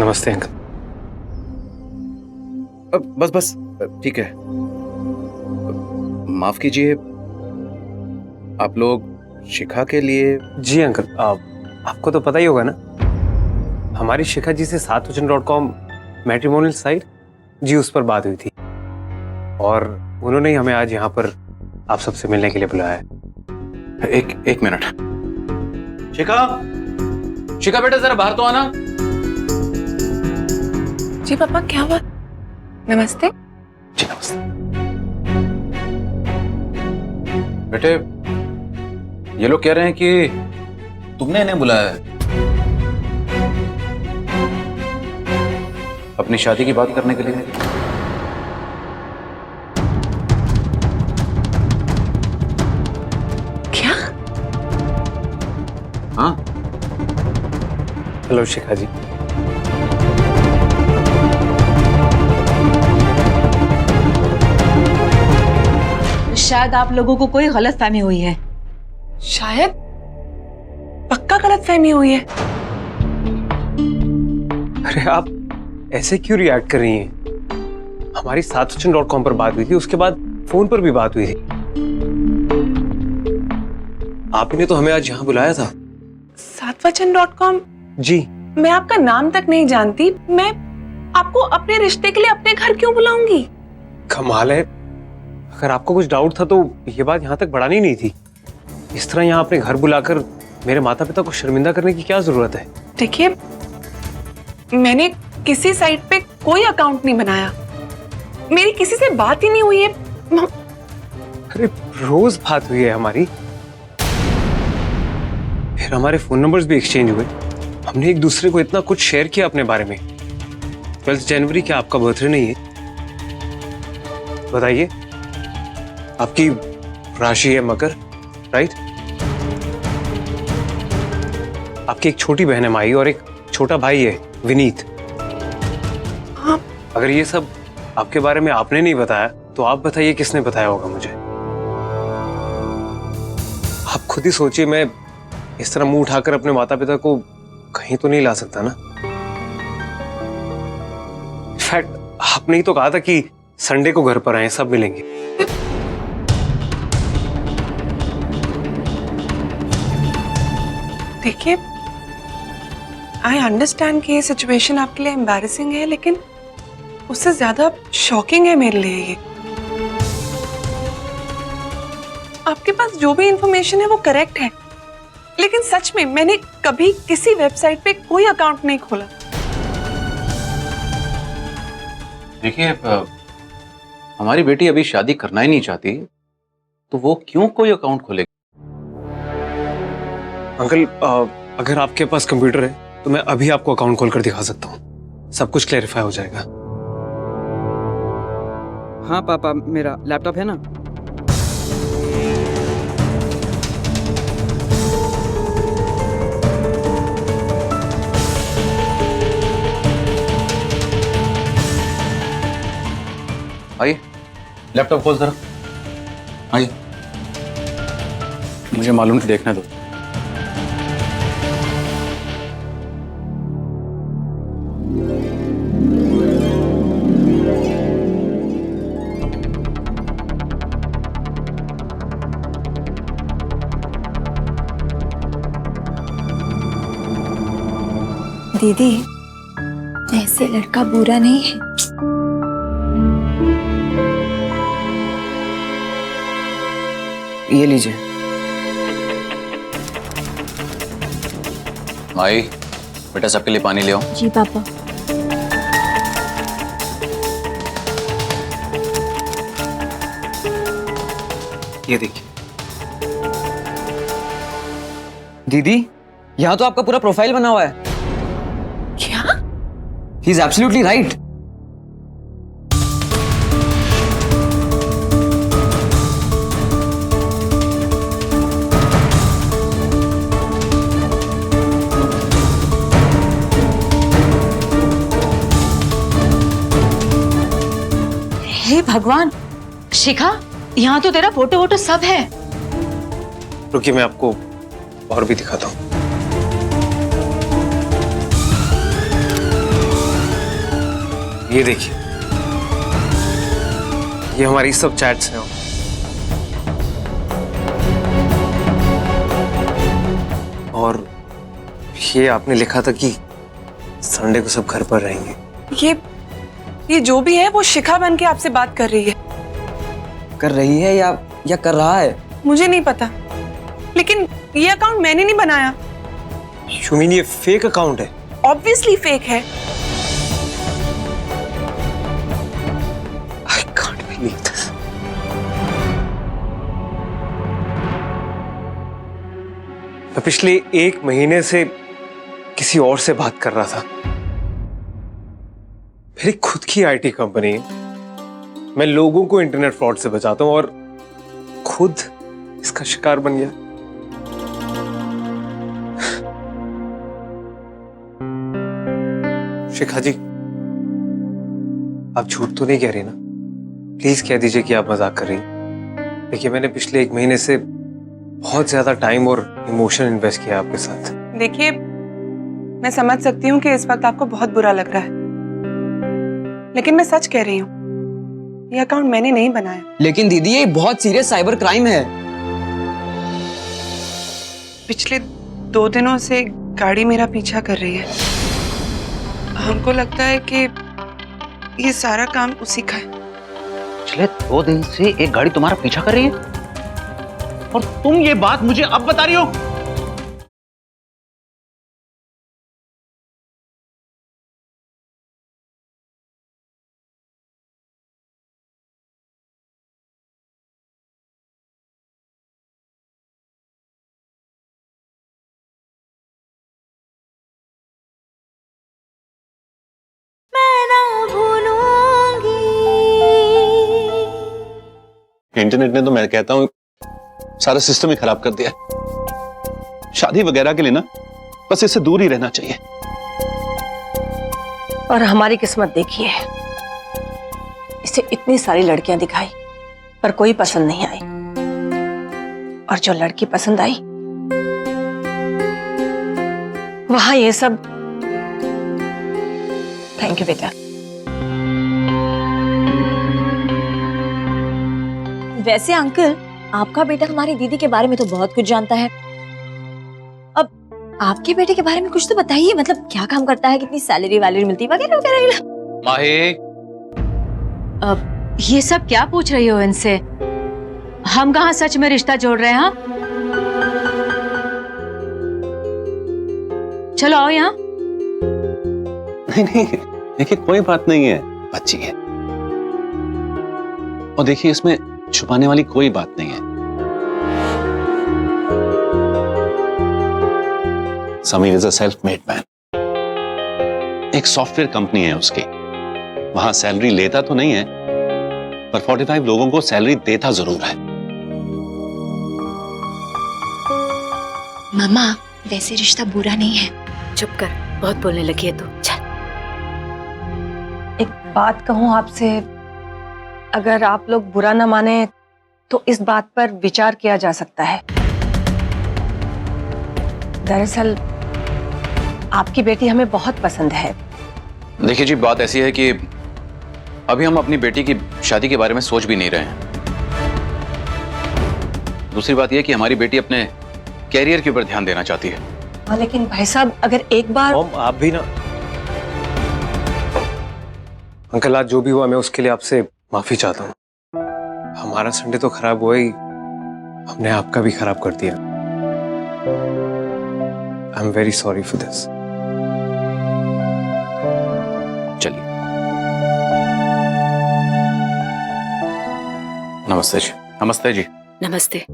नमस्ते अंकल। बस बस ठीक है। माफ कीजिए, आप लोग शिखा के लिए? जी अंकल, आपको तो पता ही होगा ना, हमारी शिखा जी से सातवचन.com मैट्रिमोनियल साइट जी उस पर बात हुई थी और उन्होंने ही हमें आज यहाँ पर आप सबसे मिलने के लिए बुलाया है। एक मिनट। शिखा, शिखा बेटा जरा बाहर तो आना। जी पापा, क्या हुआ? नमस्ते। जी नमस्ते। बेटे, ये लोग कह रहे हैं कि तुमने इन्हें बुलाया है अपनी शादी की बात करने के लिए। क्या? हाँ, हेलो शिखा जी। शायद आप लोगों को कोई गलतफहमी हुई है। शायद? पक्का गलतफहमी हुई है। अरे आप ऐसे क्यों रिएक्ट कर रही हैं? हमारी सातवचन.com पर बात हुई थी, उसके बाद फोन पर भी बात हुई थी। आप ही ने तो हमें आज यहाँ बुलाया था। सातवचन.com? जी। मैं आपका नाम तक नहीं जानती, मैं आपको अपने रिश्ते के लिए अपने घर क्यों बुलाऊंगी? कमाल है, अगर आपको कुछ डाउट था तो ये बात यहाँ तक बढ़ानी नहीं थी। इस तरह यहाँ अपने घर बुलाकर मेरे माता पिता को शर्मिंदा करने की क्या जरूरत है? देखिए, मैंने किसी साइट पे कोई अकाउंट नहीं बनाया, मेरी किसी से बात ही नहीं हुई है। अरे रोज बात हुई है हमारी, फिर हमारे फोन नंबर्स भी एक्सचेंज हुए, हमने एक दूसरे को इतना कुछ शेयर किया अपने बारे में। 12 जनवरी क्या आपका बर्थडे नहीं है? बताइए, आपकी राशि है मकर, राइट? आपकी एक छोटी बहन है माई और एक छोटा भाई है विनीत। हाँ। अगर ये सब आपके बारे में आपने नहीं बताया तो आप बताइए किसने बताया होगा मुझे? आप खुद ही सोचिए, मैं इस तरह मुंह उठाकर अपने माता पिता को कहीं तो नहीं ला सकता ना। इनफैक्ट आपने ही तो कहा था कि संडे को घर पर आए, सब मिलेंगे। देखिए, आई अंडरस्टैंड कि ये सिचुएशन आपके लिए एम्बैरेसिंग है, लेकिन उससे ज्यादा शॉकिंग है मेरे लिए ये। आपके पास जो भी इंफॉर्मेशन है वो करेक्ट है, लेकिन सच में मैंने कभी किसी वेबसाइट पे कोई अकाउंट नहीं खोला। देखिए, हमारी बेटी अभी शादी करना ही नहीं चाहती तो वो क्यों कोई अकाउंट खोलेगी? अंकल, अगर आपके पास कंप्यूटर है तो मैं अभी आपको अकाउंट खोलकर दिखा सकता हूँ, सब कुछ क्लैरिफाई हो जाएगा। हाँ पापा, मेरा लैपटॉप है ना। आइए, लैपटॉप खोल जरा। आइए, मुझे मालूम नहीं, देखने दो। दीदी, ऐसे लड़का बुरा नहीं है। ये लीजिए। माई, बेटा सबके लिए पानी ले आओ। जी पापा। ये देखिए। दीदी, यहाँ तो आपका पूरा प्रोफाइल बना हुआ है। क्या? He is absolutely right. हे भगवान, शिखा, यहाँ तो तेरा फोटो वोटो सब है। रुकिए, मैं आपको और भी दिखाता हूँ। ये देखिए, ये हमारी सब चैट्स हैं। और ये आपने लिखा था कि संडे को सब घर पर रहेंगे। ये जो भी है वो शिखा बन के आपसे बात कर रही है। कर रही है या कर रहा है? मुझे नहीं पता, लेकिन ये अकाउंट मैंने नहीं बनाया। You mean ये फेक अकाउंट है? ऑब्वियसली फेक है। I can't believe this. मैं पिछले 1 महीने से किसी और से बात कर रहा था। मेरी खुद की आईटी कंपनी है। मैं लोगों को इंटरनेट फ्रॉड से बचाता हूं और खुद इसका शिकार बन गया। शिखा जी, आप झूठ तो नहीं कह रही ना? प्लीज कह दीजिए कि आप मजाक कर रही हैं। देखिए, मैंने पिछले 1 महीने से बहुत ज्यादा टाइम और इमोशन इन्वेस्ट किया आपके साथ। देखिए, मैं समझ सकती हूँ कि इस वक्त आपको बहुत बुरा लग रहा है, लेकिन मैं सच कह रही हूँ, ये अकाउंट मैंने नहीं बनाया। लेकिन दीदी ये बहुत सीरियस साइबर क्राइम है। पिछले 2 दिनों से गाड़ी मेरा पीछा कर रही है। हमको लगता है कि ये सारा काम उसी का है। पिछले 2 दिन से एक गाड़ी तुम्हारा पीछा कर रही है और तुम ये बात मुझे अब बता रही हो? इंटरनेट ने तो मैं कहता हूं सारा सिस्टम ही खराब कर दिया। शादी वगैरह के लिए ना बस इससे दूर ही रहना चाहिए। और हमारी किस्मत देखिए, इसे इतनी सारी लड़कियां दिखाई पर कोई पसंद नहीं आई, और जो लड़की पसंद आई वहां ये सब। थैंक यू बेटा। वैसे अंकल, आपका बेटा हमारी दीदी के बारे में तो बहुत कुछ जानता है। अब आपके बेटे के बारे में कुछ तो बताइए, मतलब क्या काम करता है, कितनी सैलरी वैलरी मिलती है वगैरह वगैरह। माही, अब ये सब क्या पूछ रही हो इनसे? हम कहाँ सच में रिश्ता जोड़ रहे हैं? हाँ, चलो आओ यहाँ। नहीं, देखिए कोई बात नहीं है, बच्ची है। और देखिए इसमें छुपाने वाली कोई बात नहीं है। Sameer is a self made man. एक सॉफ्टवेयर कंपनी है उसकी, वहां सैलरी लेता तो नहीं है पर 45 लोगों को सैलरी देता जरूर है। मामा, वैसे रिश्ता बुरा नहीं है। चुप कर, बहुत बोलने लगी है तू। चल। एक बात कहूं आपसे, अगर आप लोग बुरा न माने तो इस बात पर विचार किया जा सकता है। दरअसल आपकी बेटी हमें बहुत पसंद है। देखिए जी, बात ऐसी है कि अभी हम अपनी बेटी की शादी के बारे में सोच भी नहीं रहे हैं। दूसरी बात यह कि हमारी बेटी अपने कैरियर के ऊपर ध्यान देना चाहती है। हाँ, लेकिन भाई साहब अगर एक बार। आप भी ना। अंकल, आज जो भी हुआ मैं उसके लिए आपसे माफी चाहता हूँ। हमारा संडे तो खराब हुआ ही, हमने आपका भी खराब कर दिया। I am very sorry for this. चलिए, नमस्ते जी। नमस्ते जी। नमस्ते।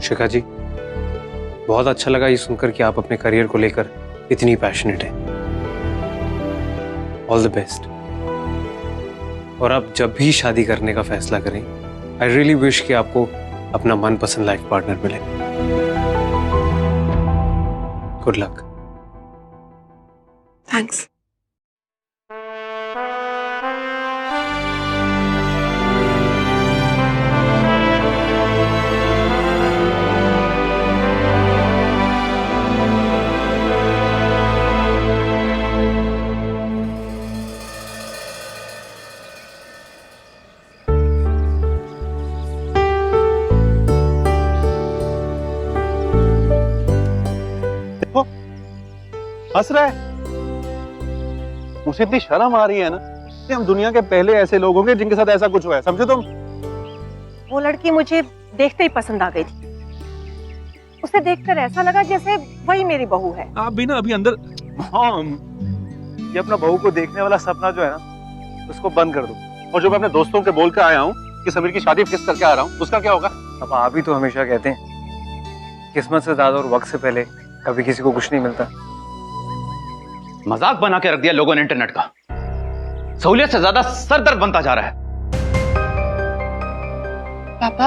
शिखा जी, बहुत अच्छा लगा ये सुनकर कि आप अपने करियर को लेकर इतनी पैशनेट हैं। All the best. और आप जब भी शादी करने का फैसला करें, आई रियली विश कि आपको अपना मनपसंद लाइफ पार्टनर मिले। Good luck. थैंक्स। हंस रहा है। मुझे इतनी शर्म आ रही है ना कि हम दुनिया के पहले ऐसे लोग होंगे जिनके साथ ऐसा कुछ हुआ है, समझे तुम? वो लड़की मुझे देखते ही पसंद आ गई थी। उसे देखकर ऐसा लगा जैसे वही मेरी बहू है। आप भी ना अभी अंदर। हाँ, ये अपना बहू को देखने वाला सपना जो है ना, उसको बंद कर दो। और जो मैं अपने दोस्तों के बोल के आया हूँ कि समीर की शादी फिक्स करके आ रहा हूँ, उसका क्या होगा? अब आप ही तो हमेशा कहते हैं किस्मत से ज्यादा और वक्त से पहले कभी किसी को कुछ नहीं मिलता। मजाक बना के रख दिया लोगों ने इंटरनेट का। सहूलियत से ज्यादा सरदर्द बनता जा रहा है। पापा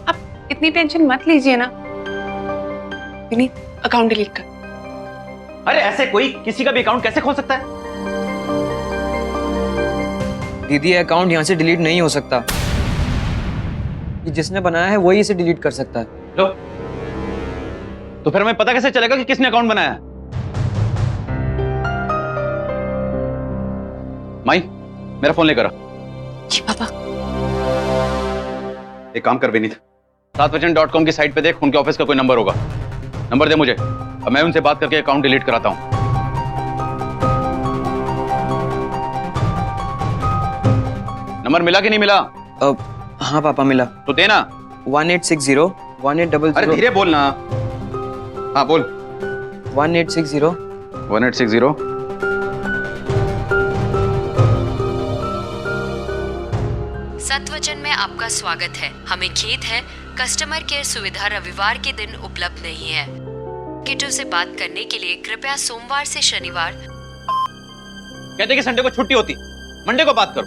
आप इतनी टेंशन मत लीजिए ना। विनीत अकाउंट डिलीट कर। अरे ऐसे कोई किसी का भी अकाउंट कैसे खोल सकता है? दीदी अकाउंट यहाँ से डिलीट नहीं हो सकता। ये जिसने बनाया है वही इसे डिलीट कर सकता है। लो, तो फिर हमें पता कैसे चलेगा कि किसने अकाउंट बनाया है? माई, मेरा फोन लेकर आ। जी पापा। एक काम कर विनीत, 7vacant.com की साइट पे देख, उनके ऑफिस का कोई नंबर होगा। नंबर दे मुझे, अब मैं उनसे बात करके अकाउंट डिलीट कराता हूं। नंबर मिला कि नहीं मिला? हाँ पापा मिला। तो देना। 1860 1800। अरे धीरे बोलना। हाँ बोल। 1860 1860। सतवचन में आपका स्वागत है। हमें खेद है, कस्टमर केयर सुविधा रविवार के दिन उपलब्ध नहीं है। किटू से बात करने के लिए कृपया सोमवार से शनिवार। कहते कि संडे को छुट्टी होती, मंडे को बात करो।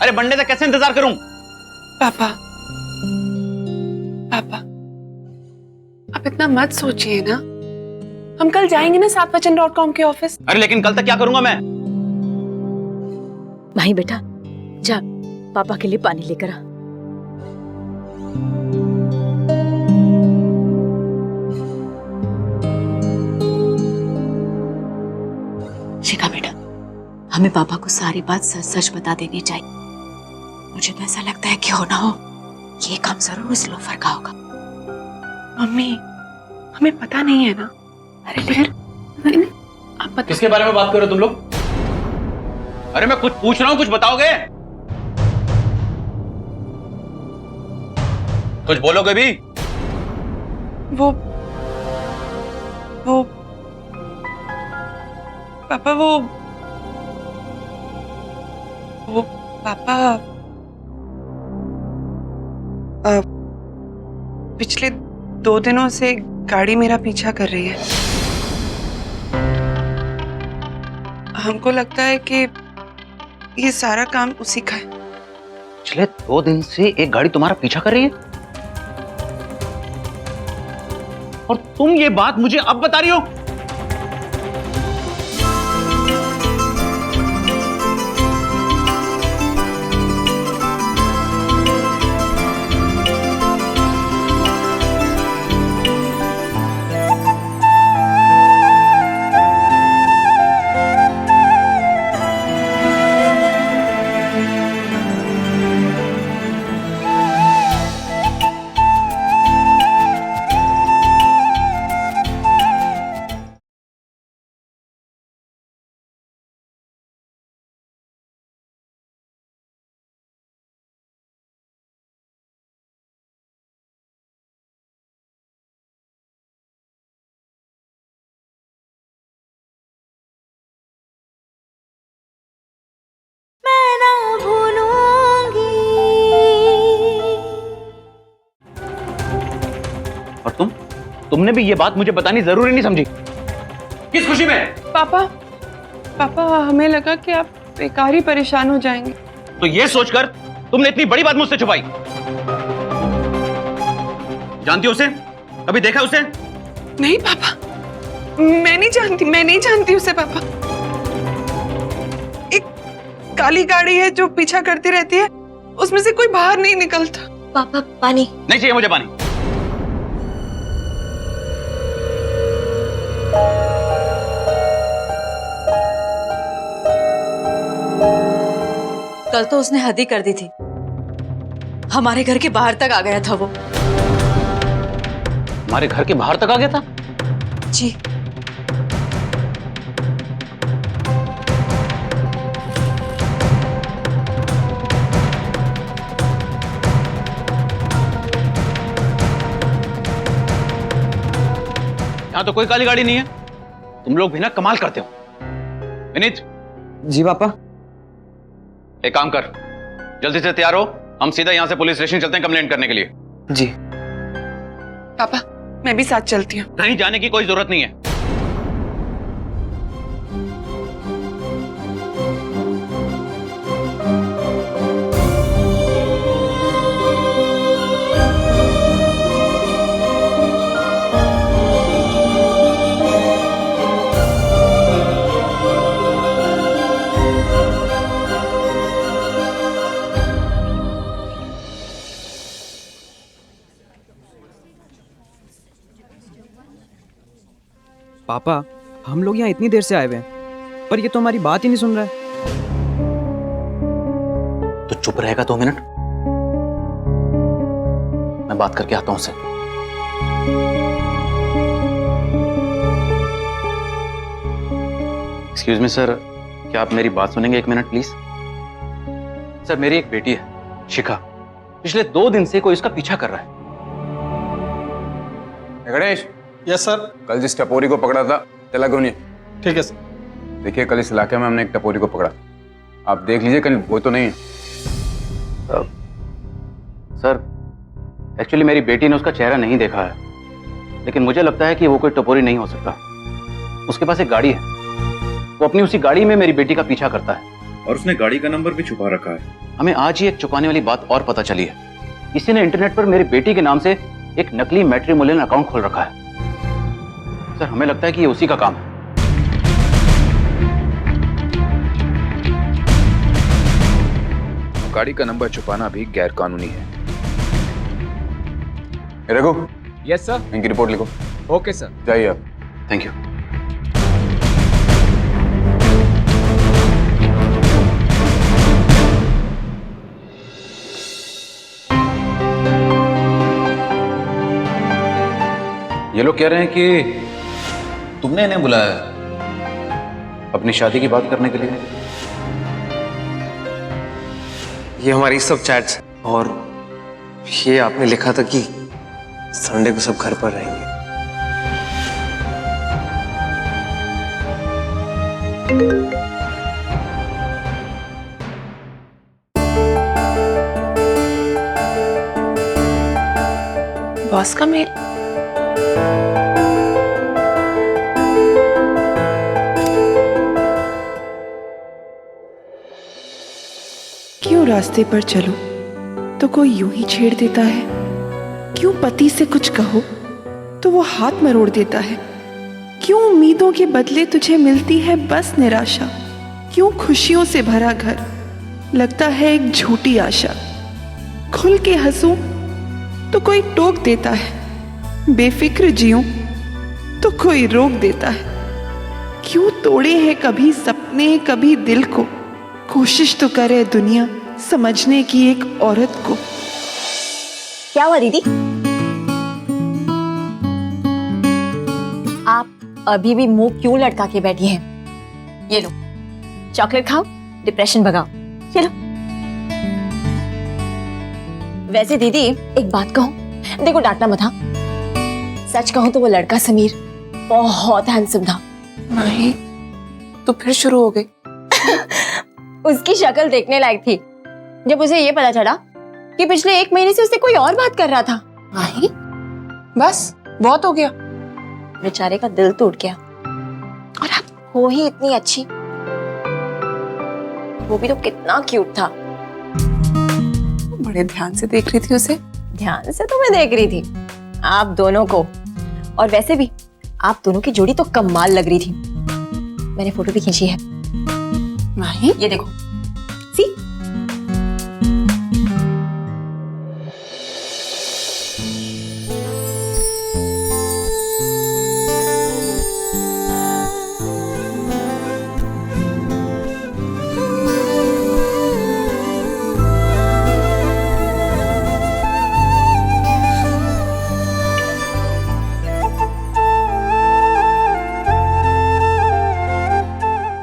अरे मंडे तक कैसे इंतजार करूं? पापा पापा आप इतना मत सोचिए ना। हम कल जाएंगे ना 7vacant.com के ऑफिस। अरे लेकिन कल तक क्या करूंगा मैं? भाई बेटा जा पापा के लिए पानी लेकर आ। शिखा बेटा, हमें पापा को सारी बात सच सच बता देनी चाहिए। मुझे तो ऐसा लगता है कि हो ना हो ये काम जरूर उस लोफर का होगा। मम्मी हमें पता नहीं है ना। अरे फिर आप बता। किसके बारे में बात कर रहे हो तुम लोग? अरे मैं कुछ पूछ रहा हूं, कुछ बताओगे? कुछ बोलोगे भी? वो पापा वो पापा पिछले 2 दिनों से गाड़ी मेरा पीछा कर रही है। हमको लगता है कि ये सारा काम उसी का है। पिछले 2 दिन से एक गाड़ी तुम्हारा पीछा कर रही है और तुम ये बात मुझे अब बता रही हो? और तुमने भी ये बात मुझे बतानी जरूरी नहीं समझी? किस खुशी में? पापा हमें लगा कि आप बेकार ही परेशान हो जाएंगे। तो ये सोचकर तुमने इतनी बड़ी बात मुझसे छुपाई। जानती हो उसे? कभी देखा उसे? नहीं पापा, मैं नहीं जानती उसे पापा। एक काली गाड़ी है जो पीछा करती रहती है, उसमें से कोई बाहर नहीं निकलता। पापा पानी। नहीं चाहिए मुझे पानी। कल तो उसने हद ही कर दी थी, हमारे घर के बाहर तक आ गया था वो। हमारे घर के बाहर तक आ गया था? जी। यहां तो कोई काली गाड़ी नहीं है। तुम लोग भी ना कमाल करते हो। विनीत, जी पापा। एक काम कर, जल्दी से तैयार हो, हम सीधा यहां से पुलिस स्टेशन चलते हैं कंप्लेंट करने के लिए। जी पापा मैं भी साथ चलती हूँ। कहीं जाने की कोई जरूरत नहीं है। पापा, हम लोग यहाँ इतनी देर से आए हुए हैं, पर ये तो हमारी बात ही नहीं सुन रहा है। तो चुप रहेगा 2 मिनट? मैं बात करके आता हूं उससे। एक्सक्यूज मी सर, क्या आप मेरी बात सुनेंगे 1 मिनट प्लीज? सर, मेरी एक बेटी है शिखा, पिछले 2 दिन से कोई उसका पीछा कर रहा है। गणेश। Yes sir. कल जिस टपोरी को पकड़ा था, चला क्यों नहीं? ठीक है सर। देखिए, कल इस इलाके में हमने एक टपोरी को पकड़ा, आप देख लीजिए कहीं वो तो नहीं है। सर, एक्चुअली मेरी बेटी ने उसका चेहरा नहीं देखा है, लेकिन मुझे लगता है कि वो कोई टपोरी नहीं हो सकता। उसके पास एक गाड़ी है, वो अपनी उसी गाड़ी में मेरी बेटी का पीछा करता है, और उसने गाड़ी का नंबर भी छुपा रखा है। हमें आज ही एक चुकाने वाली बात और पता चली है। किसी ने इंटरनेट पर मेरी बेटी के नाम से एक नकली मैट्रिमोनियल अकाउंट खोल रखा है। सर, हमें लगता है कि ये उसी का काम है। गाड़ी का नंबर छुपाना भी गैर कानूनी है। रघु। Yes sir. इनकी रिपोर्ट लिखो। Okay sir. जाइए आप। Thank you. ये लोग कह रहे हैं कि तुमने इन्हें बुलाया अपनी शादी की बात करने के लिए। ये हमारी सब चैट्स, और ये आपने लिखा था कि संडे को सब घर पर रहेंगे। बॉस का मेल। क्यों रास्ते पर चलो तो कोई यूं ही छेड़ देता है, क्यों पति से कुछ कहो तो वो हाथ मरोड़ देता है, क्यों उम्मीदों के बदले तुझे मिलती है बस निराशा, क्यों खुशियों से भरा घर लगता है एक झूठी आशा, खुल के हंसूं तो कोई टोक देता है, बेफिक्र जियूं तो कोई रोक देता है, क्यों तोड़े हैं कभी सपने कभी दिल को, कोशिश तो करे दुनिया समझने की एक औरत को। क्या हुआ दीदी? आप अभी भी मुंह क्यों लटका के बैठी हैं? ये लो चॉकलेट खाओ, डिप्रेशन भगाओ। ये लो। वैसे दीदी एक बात कहूं, देखो डांटना मत हाँ, सच कहूं तो वो लड़का समीर बहुत हैंडसम था। नहीं तो फिर शुरू हो गई। उसकी शक्ल देखने लायक थी। जब उसे ये पता चला कि पिछले 1 महीने से उससे कोई और बात कर रहा था, नहीं बस बहुत हो गया। बेचारे का दिल टूट गया। और अब हो ही इतनी अच्छी, वो भी तो कितना क्यूट था। बड़े ध्यान से देख रही थी उसे। ध्यान से तो मैं देख रही थी आप दोनों को, और वैसे भी आप दोनों की जोड़ी तो कमाल लग रही थी। मैंने फोटो भी खींची है। माही, ये देखो, सी।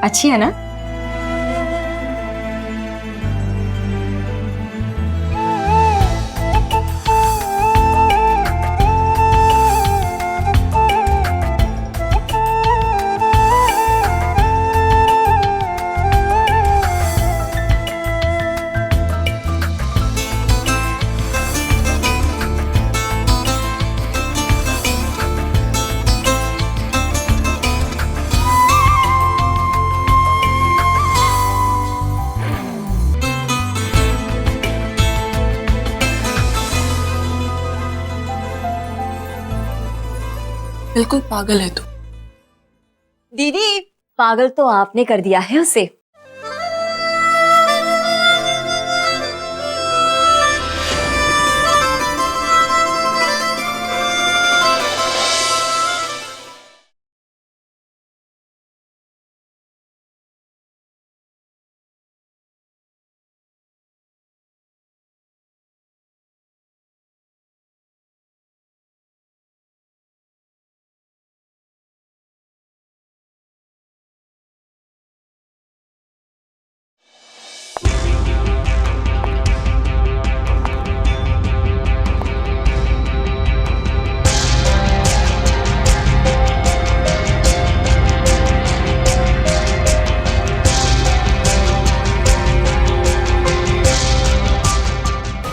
अच्छी है ना? बिल्कुल पागल है तू। दीदी, पागल तो आपने कर दिया है उसे।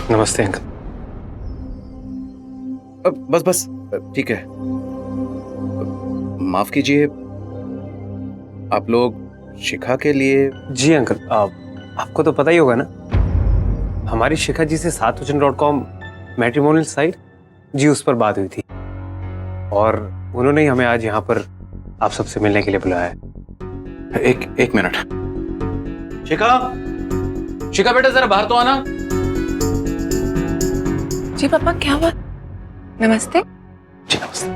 नमस्ते अंकल। बस बस ठीक है। माफ कीजिए, आप लोग शिखा के लिए? जी अंकल, आपको तो पता ही होगा ना, हमारी शिखा जी से सातवचन.com मैट्रिमोनियल साइट, जी उस पर बात हुई थी, और उन्होंने ही हमें आज यहाँ पर आप सबसे मिलने के लिए बुलाया है। एक मिनट। शिखा, शिखा बेटा जरा बाहर तो आना। जी पापा, क्या हुआ? नमस्ते। जी नमस्ते।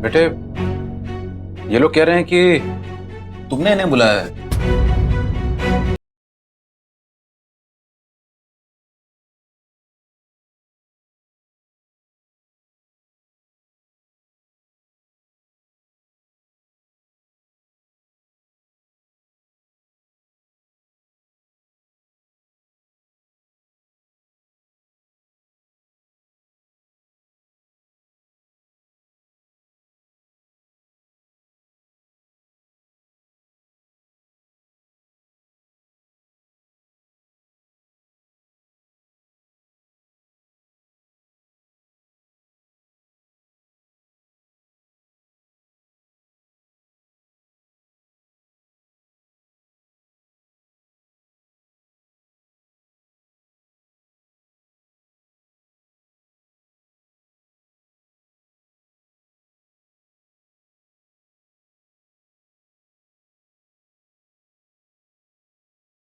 बेटे, ये लोग कह रहे हैं कि तुमने इन्हें बुलाया है।